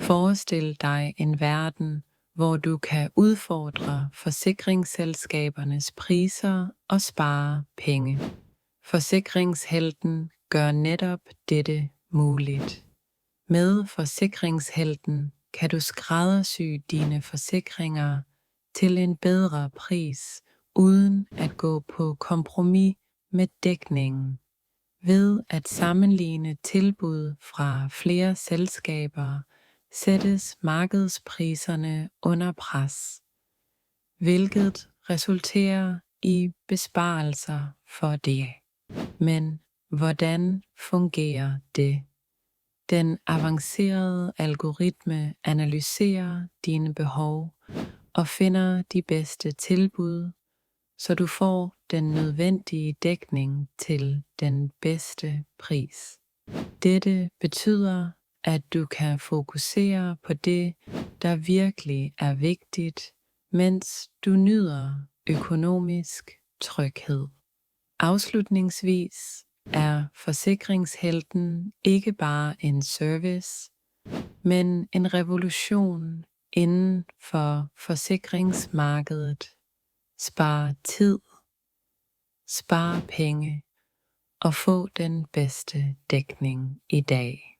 Forestil dig en verden, hvor du kan udfordre forsikringsselskabernes priser og spare penge. Forsikringshelten gør netop dette muligt. Med Forsikringshelten kan du skræddersy dine forsikringer til en bedre pris, uden at gå på kompromis med dækningen. Ved at sammenligne tilbud fra flere selskaber, sættes markedspriserne under pres, hvilket resulterer i besparelser for dig. Men hvordan fungerer det? Den avancerede algoritme analyserer dine behov og finder de bedste tilbud, så du får den nødvendige dækning til den bedste pris. Dette betyder, at du kan fokusere på det, der virkelig er vigtigt, mens du nyder økonomisk tryghed. Afslutningsvis er Forsikringshelten ikke bare en service, men en revolution inden for forsikringsmarkedet. Spar tid, spar penge og få den bedste dækning i dag.